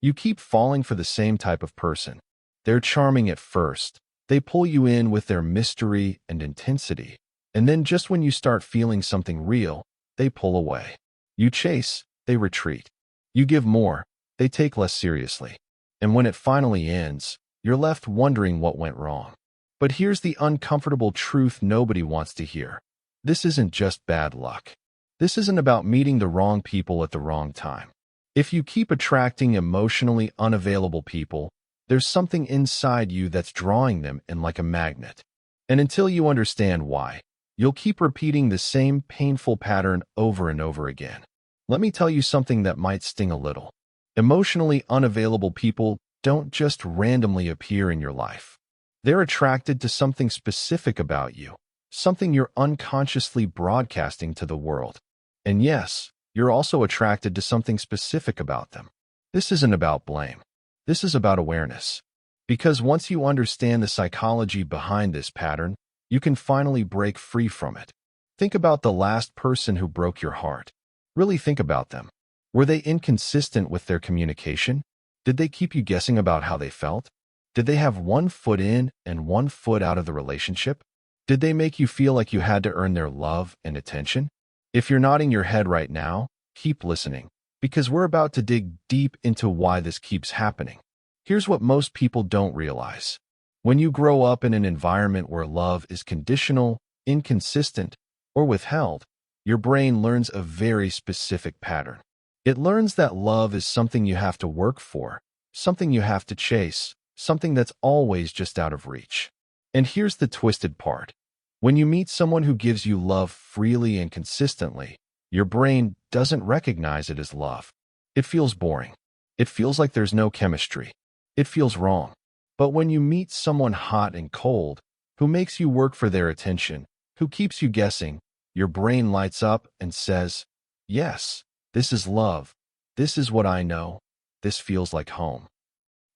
You keep falling for the same type of person. They're charming at first. They pull you in with their mystery and intensity. And then just when you start feeling something real, they pull away. You chase, they retreat. You give more, they take less seriously. And when it finally ends, you're left wondering what went wrong. But here's the uncomfortable truth nobody wants to hear. This isn't just bad luck. This isn't about meeting the wrong people at the wrong time. If you keep attracting emotionally unavailable people, there's something inside you that's drawing them in like a magnet. And until you understand why, you'll keep repeating the same painful pattern over and over again. Let me tell you something that might sting a little. Emotionally unavailable people don't just randomly appear in your life. They're attracted to something specific about you, something you're unconsciously broadcasting to the world. And yes, you're also attracted to something specific about them. This isn't about blame. This is about awareness. Because once you understand the psychology behind this pattern, you can finally break free from it. Think about the last person who broke your heart. Really think about them. Were they inconsistent with their communication? Did they keep you guessing about how they felt? Did they have one foot in and one foot out of the relationship? Did they make you feel like you had to earn their love and attention? If you're nodding your head right now, keep listening, because we're about to dig deep into why this keeps happening. Here's what most people don't realize. When you grow up in an environment where love is conditional, inconsistent, or withheld, your brain learns a very specific pattern. It learns that love is something you have to work for, something you have to chase, something that's always just out of reach. And here's the twisted part. When you meet someone who gives you love freely and consistently, your brain doesn't recognize it as love. It feels boring. It feels like there's no chemistry. It feels wrong. But when you meet someone hot and cold, who makes you work for their attention, who keeps you guessing, your brain lights up and says, yes, this is love. This is what I know. This feels like home.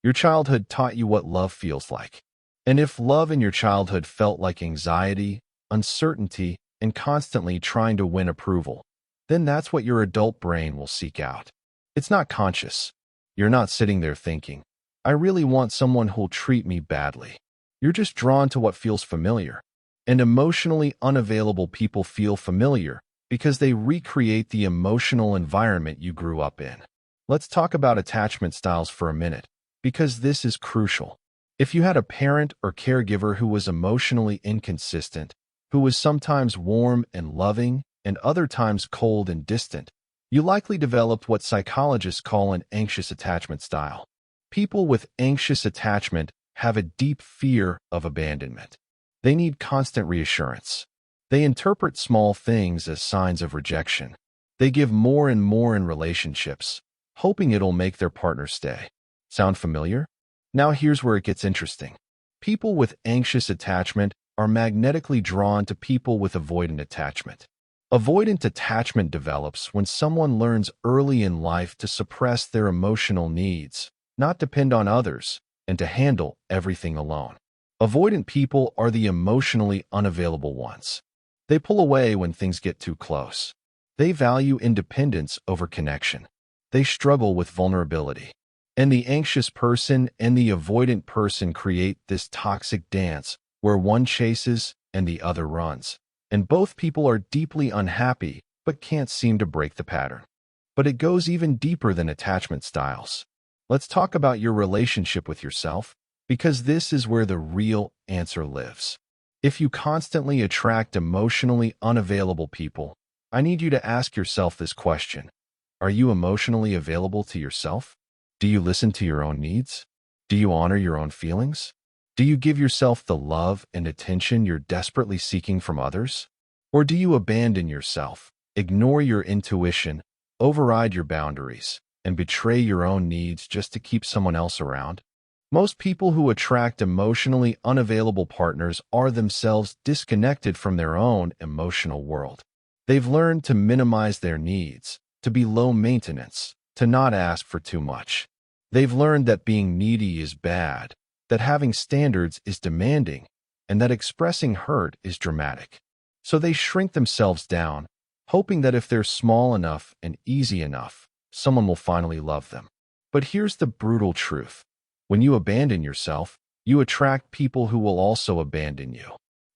Your childhood taught you what love feels like. And if love in your childhood felt like anxiety, uncertainty, and constantly trying to win approval, then that's what your adult brain will seek out. It's not conscious. You're not sitting there thinking, I really want someone who'll treat me badly. You're just drawn to what feels familiar. And emotionally unavailable people feel familiar because they recreate the emotional environment you grew up in. Let's talk about attachment styles for a minute, because this is crucial. If you had a parent or caregiver who was emotionally inconsistent, who was sometimes warm and loving and other times cold and distant, you likely developed what psychologists call an anxious attachment style. People with anxious attachment have a deep fear of abandonment. They need constant reassurance. They interpret small things as signs of rejection. They give more and more in relationships, hoping it'll make their partner stay. Sound familiar? Now here's where it gets interesting. People with anxious attachment are magnetically drawn to people with avoidant attachment. Avoidant attachment develops when someone learns early in life to suppress their emotional needs, not depend on others, and to handle everything alone. Avoidant people are the emotionally unavailable ones. They pull away when things get too close. They value independence over connection. They struggle with vulnerability. And the anxious person and the avoidant person create this toxic dance where one chases and the other runs. And both people are deeply unhappy but can't seem to break the pattern. But it goes even deeper than attachment styles. Let's talk about your relationship with yourself, because this is where the real answer lives. If you constantly attract emotionally unavailable people, I need you to ask yourself this question. Are you emotionally available to yourself? Do you listen to your own needs? Do you honor your own feelings? Do you give yourself the love and attention you're desperately seeking from others? Or do you abandon yourself, ignore your intuition, override your boundaries, and betray your own needs just to keep someone else around? Most people who attract emotionally unavailable partners are themselves disconnected from their own emotional world. They've learned to minimize their needs, to be low maintenance, to not ask for too much. They've learned that being needy is bad, that having standards is demanding, and that expressing hurt is dramatic. So they shrink themselves down, hoping that if they're small enough and easy enough, someone will finally love them. But here's the brutal truth. When you abandon yourself, you attract people who will also abandon you.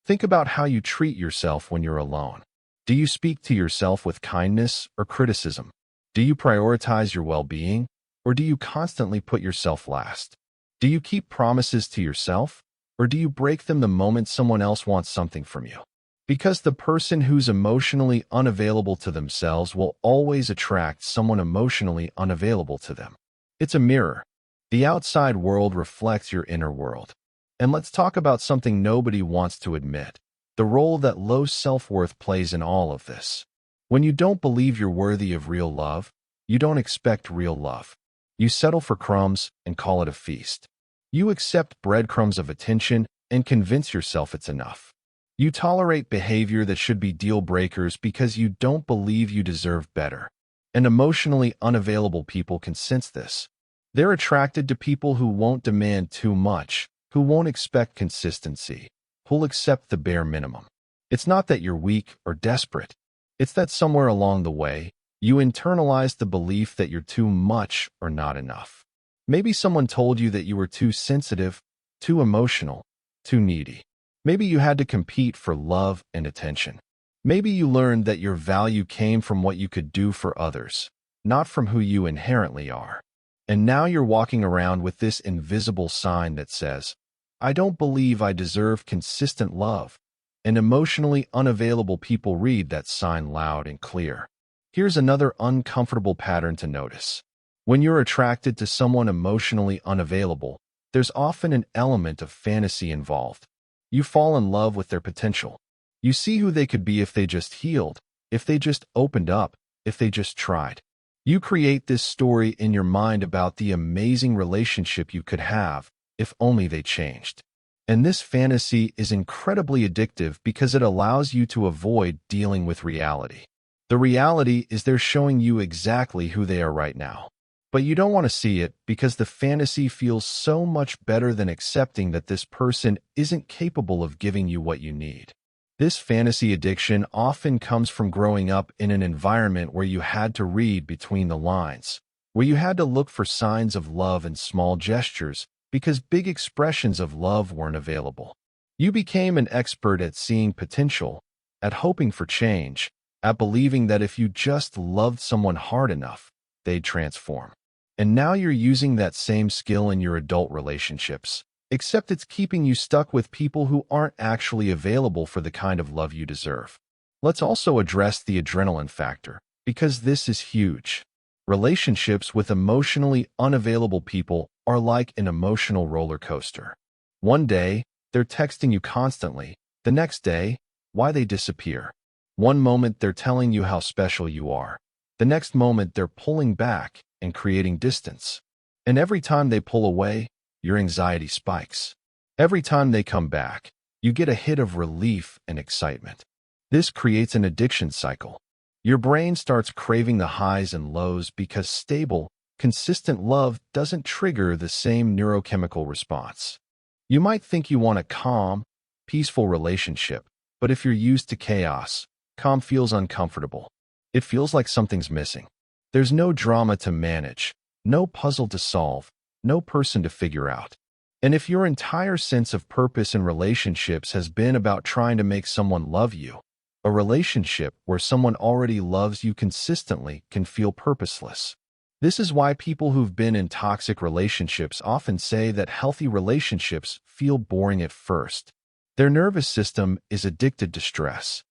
Think about how you treat yourself when you're alone. Do you speak to yourself with kindness or criticism? Do you prioritize your well-being, or do you constantly put yourself last? Do you keep promises to yourself, or do you break them the moment someone else wants something from you? Because the person who's emotionally unavailable to themselves will always attract someone emotionally unavailable to them. It's a mirror. The outside world reflects your inner world. And let's talk about something nobody wants to admit: the role that low self-worth plays in all of this. When you don't believe you're worthy of real love, you don't expect real love. You settle for crumbs and call it a feast. You accept breadcrumbs of attention and convince yourself it's enough. You tolerate behavior that should be deal breakers because you don't believe you deserve better. And emotionally unavailable people can sense this. They're attracted to people who won't demand too much, who won't expect consistency, who'll accept the bare minimum. It's not that you're weak or desperate. It's that somewhere along the way, you internalize the belief that you're too much or not enough. Maybe someone told you that you were too sensitive, too emotional, too needy. Maybe you had to compete for love and attention. Maybe you learned that your value came from what you could do for others, not from who you inherently are. And now you're walking around with this invisible sign that says, "I don't believe I deserve consistent love." And emotionally unavailable people read that sign loud and clear. Here's another uncomfortable pattern to notice. When you're attracted to someone emotionally unavailable, there's often an element of fantasy involved. You fall in love with their potential. You see who they could be if they just healed, if they just opened up, if they just tried. You create this story in your mind about the amazing relationship you could have if only they changed. And this fantasy is incredibly addictive because it allows you to avoid dealing with reality. The reality is they're showing you exactly who they are right now. But you don't want to see it because the fantasy feels so much better than accepting that this person isn't capable of giving you what you need. This fantasy addiction often comes from growing up in an environment where you had to read between the lines, where you had to look for signs of love in small gestures because big expressions of love weren't available. You became an expert at seeing potential, at hoping for change, at believing that if you just loved someone hard enough, they'd transform. And now you're using that same skill in your adult relationships, except it's keeping you stuck with people who aren't actually available for the kind of love you deserve. Let's also address the adrenaline factor, because this is huge. Relationships with emotionally unavailable people are like an emotional roller coaster. One day, they're texting you constantly. The next day, why they disappear. One moment they're telling you how special you are. The next moment they're pulling back and creating distance. And every time they pull away, your anxiety spikes. Every time they come back, you get a hit of relief and excitement. This creates an addiction cycle. Your brain starts craving the highs and lows because stable, consistent love doesn't trigger the same neurochemical response. You might think you want a calm, peaceful relationship, but if you're used to chaos, calm feels uncomfortable. It feels like something's missing. There's no drama to manage, no puzzle to solve, no person to figure out. And if your entire sense of purpose in relationships has been about trying to make someone love you, a relationship where someone already loves you consistently can feel purposeless. This is why people who've been in toxic relationships often say that healthy relationships feel boring at first. Their nervous system is addicted to stress.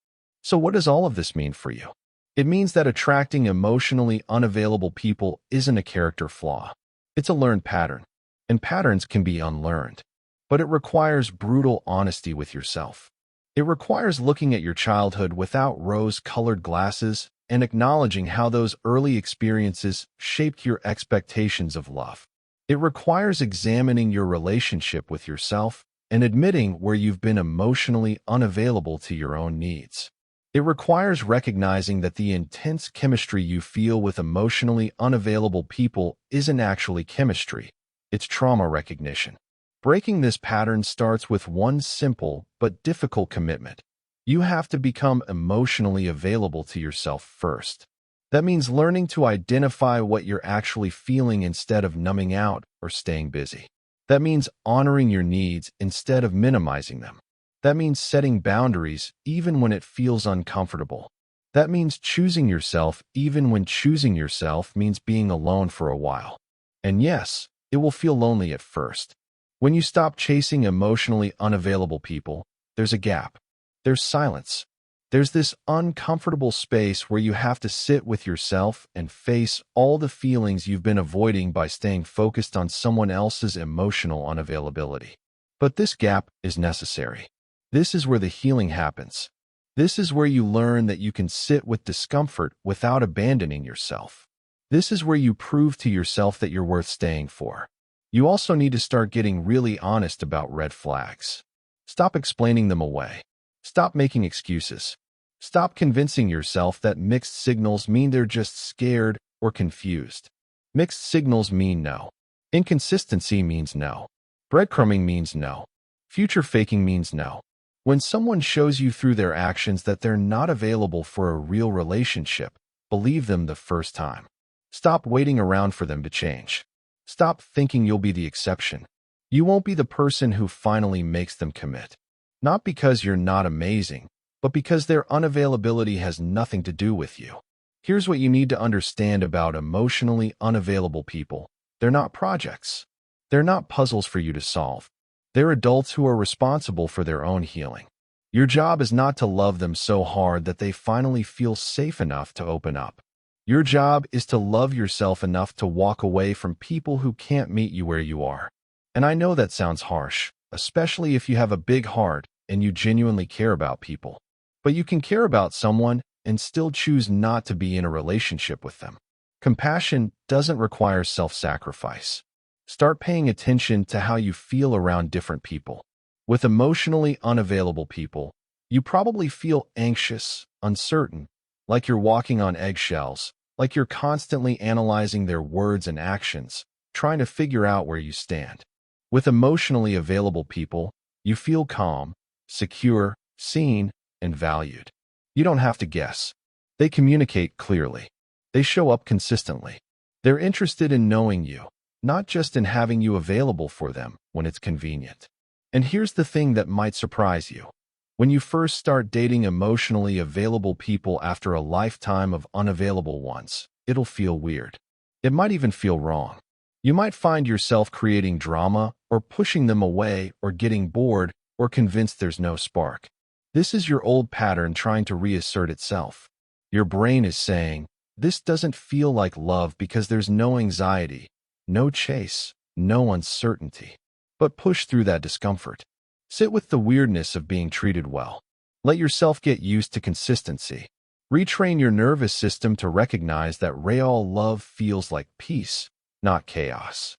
So what does all of this mean for you? It means that attracting emotionally unavailable people isn't a character flaw. It's a learned pattern, and patterns can be unlearned. But it requires brutal honesty with yourself. It requires looking at your childhood without rose-colored glasses and acknowledging how those early experiences shaped your expectations of love. It requires examining your relationship with yourself and admitting where you've been emotionally unavailable to your own needs. It requires recognizing that the intense chemistry you feel with emotionally unavailable people isn't actually chemistry. It's trauma recognition. Breaking this pattern starts with one simple but difficult commitment. You have to become emotionally available to yourself first. That means learning to identify what you're actually feeling instead of numbing out or staying busy. That means honoring your needs instead of minimizing them. That means setting boundaries even when it feels uncomfortable. That means choosing yourself even when choosing yourself means being alone for a while. And yes, it will feel lonely at first. When you stop chasing emotionally unavailable people, there's a gap. There's silence. There's this uncomfortable space where you have to sit with yourself and face all the feelings you've been avoiding by staying focused on someone else's emotional unavailability. But this gap is necessary. This is where the healing happens. This is where you learn that you can sit with discomfort without abandoning yourself. This is where you prove to yourself that you're worth staying for. You also need to start getting really honest about red flags. Stop explaining them away. Stop making excuses. Stop convincing yourself that mixed signals mean they're just scared or confused. Mixed signals mean no. Inconsistency means no. Breadcrumbing means no. Future faking means no. When someone shows you through their actions that they're not available for a real relationship, believe them the first time. Stop waiting around for them to change. Stop thinking you'll be the exception. You won't be the person who finally makes them commit. Not because you're not amazing, but because their unavailability has nothing to do with you. Here's what you need to understand about emotionally unavailable people. They're not projects. They're not puzzles for you to solve. They're adults who are responsible for their own healing. Your job is not to love them so hard that they finally feel safe enough to open up. Your job is to love yourself enough to walk away from people who can't meet you where you are. And I know that sounds harsh, especially if you have a big heart and you genuinely care about people. But you can care about someone and still choose not to be in a relationship with them. Compassion doesn't require self-sacrifice. Start paying attention to how you feel around different people. With emotionally unavailable people, you probably feel anxious, uncertain, like you're walking on eggshells, like you're constantly analyzing their words and actions, trying to figure out where you stand. With emotionally available people, you feel calm, secure, seen, and valued. You don't have to guess. They communicate clearly. They show up consistently. They're interested in knowing you, not just in having you available for them when it's convenient. And here's the thing that might surprise you. When you first start dating emotionally available people after a lifetime of unavailable ones, it'll feel weird. It might even feel wrong. You might find yourself creating drama or pushing them away or getting bored or convinced there's no spark. This is your old pattern trying to reassert itself. Your brain is saying, this doesn't feel like love because there's no anxiety, no chase, no uncertainty. But push through that discomfort. Sit with the weirdness of being treated well. Let yourself get used to consistency. Retrain your nervous system to recognize that real love feels like peace, not chaos.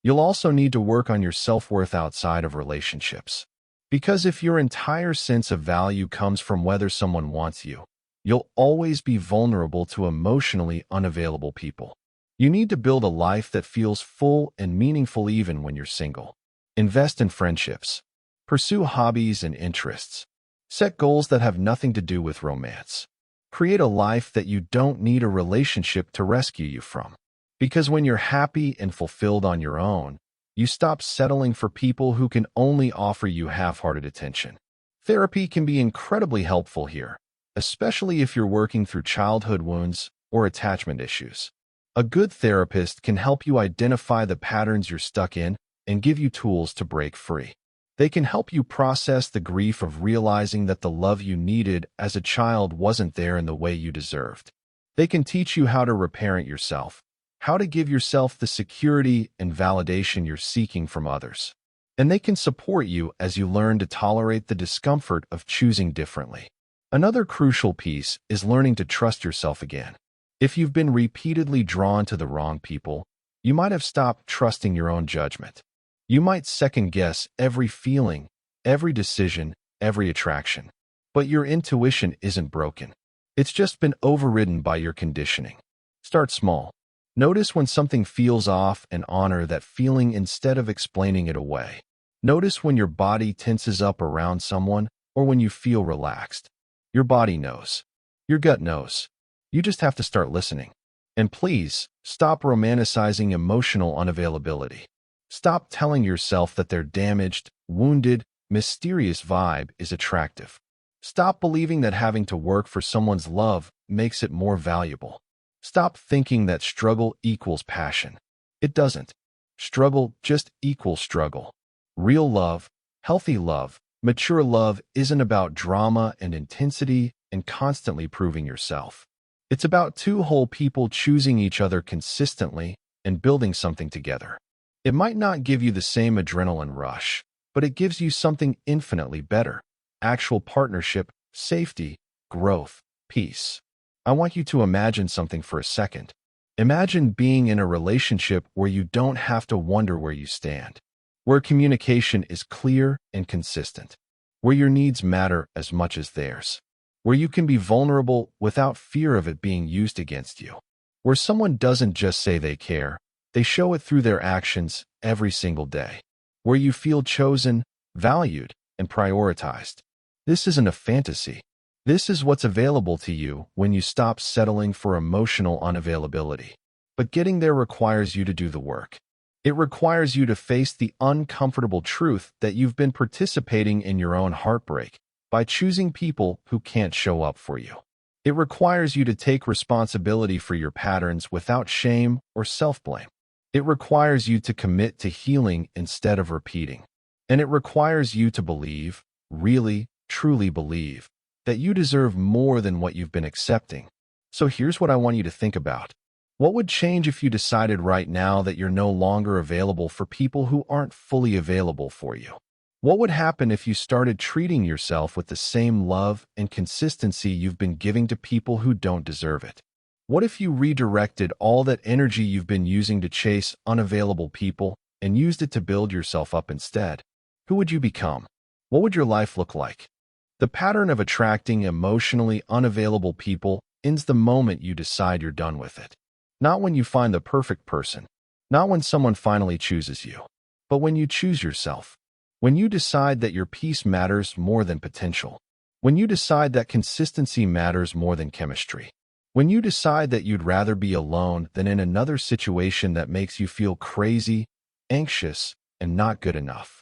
You'll also need to work on your self-worth outside of relationships. Because if your entire sense of value comes from whether someone wants you, you'll always be vulnerable to emotionally unavailable people. You need to build a life that feels full and meaningful even when you're single. Invest in friendships. Pursue hobbies and interests. Set goals that have nothing to do with romance. Create a life that you don't need a relationship to rescue you from. Because when you're happy and fulfilled on your own, you stop settling for people who can only offer you half-hearted attention. Therapy can be incredibly helpful here, especially if you're working through childhood wounds or attachment issues. A good therapist can help you identify the patterns you're stuck in and give you tools to break free. They can help you process the grief of realizing that the love you needed as a child wasn't there in the way you deserved. They can teach you how to reparent yourself, how to give yourself the security and validation you're seeking from others. And they can support you as you learn to tolerate the discomfort of choosing differently. Another crucial piece is learning to trust yourself again. If you've been repeatedly drawn to the wrong people, you might have stopped trusting your own judgment. You might second-guess every feeling, every decision, every attraction. But your intuition isn't broken. It's just been overridden by your conditioning. Start small. Notice when something feels off and honor that feeling instead of explaining it away. Notice when your body tenses up around someone or when you feel relaxed. Your body knows. Your gut knows. You just have to start listening. And please, stop romanticizing emotional unavailability. Stop telling yourself that their damaged, wounded, mysterious vibe is attractive. Stop believing that having to work for someone's love makes it more valuable. Stop thinking that struggle equals passion. It doesn't. Struggle just equals struggle. Real love, healthy love, mature love isn't about drama and intensity and constantly proving yourself. It's about two whole people choosing each other consistently and building something together. It might not give you the same adrenaline rush, but it gives you something infinitely better: actual partnership, safety, growth, peace. I want you to imagine something for a second. Imagine being in a relationship where you don't have to wonder where you stand, where communication is clear and consistent, where your needs matter as much as theirs, where you can be vulnerable without fear of it being used against you, where someone doesn't just say they care, they show it through their actions every single day, where you feel chosen, valued, and prioritized. This isn't a fantasy. This is what's available to you when you stop settling for emotional unavailability. But getting there requires you to do the work. It requires you to face the uncomfortable truth that you've been participating in your own heartbreak by choosing people who can't show up for you. It requires you to take responsibility for your patterns without shame or self-blame. It requires you to commit to healing instead of repeating. And it requires you to believe, really, truly believe, that you deserve more than what you've been accepting. So here's what I want you to think about. What would change if you decided right now that you're no longer available for people who aren't fully available for you? What would happen if you started treating yourself with the same love and consistency you've been giving to people who don't deserve it? What if you redirected all that energy you've been using to chase unavailable people and used it to build yourself up instead? Who would you become? What would your life look like? The pattern of attracting emotionally unavailable people ends the moment you decide you're done with it. Not when you find the perfect person, not when someone finally chooses you, but when you choose yourself. When you decide that your peace matters more than potential. When you decide that consistency matters more than chemistry. When you decide that you'd rather be alone than in another situation that makes you feel crazy, anxious, and not good enough.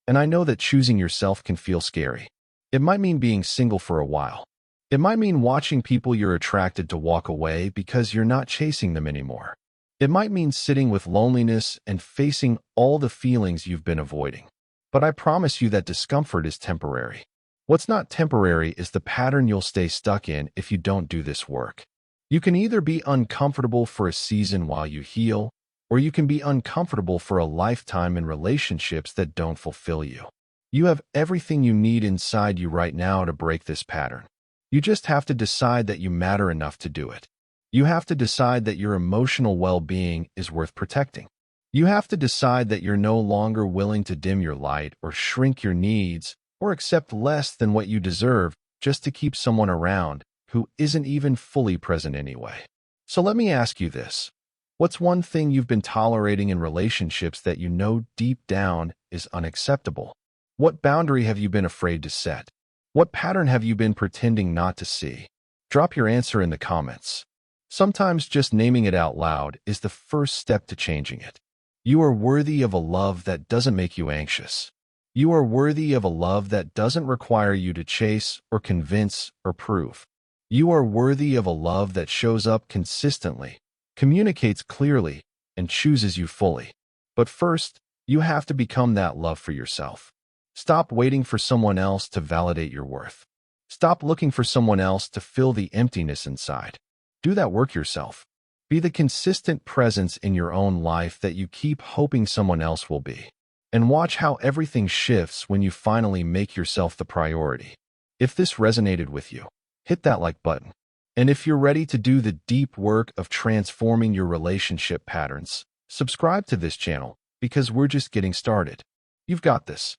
And I know that choosing yourself can feel scary. It might mean being single for a while. It might mean watching people you're attracted to walk away because you're not chasing them anymore. It might mean sitting with loneliness and facing all the feelings you've been avoiding. But I promise you that discomfort is temporary. What's not temporary is the pattern you'll stay stuck in if you don't do this work. You can either be uncomfortable for a season while you heal, or you can be uncomfortable for a lifetime in relationships that don't fulfill you. You have everything you need inside you right now to break this pattern. You just have to decide that you matter enough to do it. You have to decide that your emotional well-being is worth protecting. You have to decide that you're no longer willing to dim your light or shrink your needs or accept less than what you deserve just to keep someone around who isn't even fully present anyway. So let me ask you this. What's one thing you've been tolerating in relationships that you know deep down is unacceptable? What boundary have you been afraid to set? What pattern have you been pretending not to see? Drop your answer in the comments. Sometimes just naming it out loud is the first step to changing it. You are worthy of a love that doesn't make you anxious. You are worthy of a love that doesn't require you to chase or convince or prove. You are worthy of a love that shows up consistently, communicates clearly, and chooses you fully. But first, you have to become that love for yourself. Stop waiting for someone else to validate your worth. Stop looking for someone else to fill the emptiness inside. Do that work yourself. Be the consistent presence in your own life that you keep hoping someone else will be. And watch how everything shifts when you finally make yourself the priority. If this resonated with you, hit that like button. And if you're ready to do the deep work of transforming your relationship patterns, subscribe to this channel because we're just getting started. You've got this.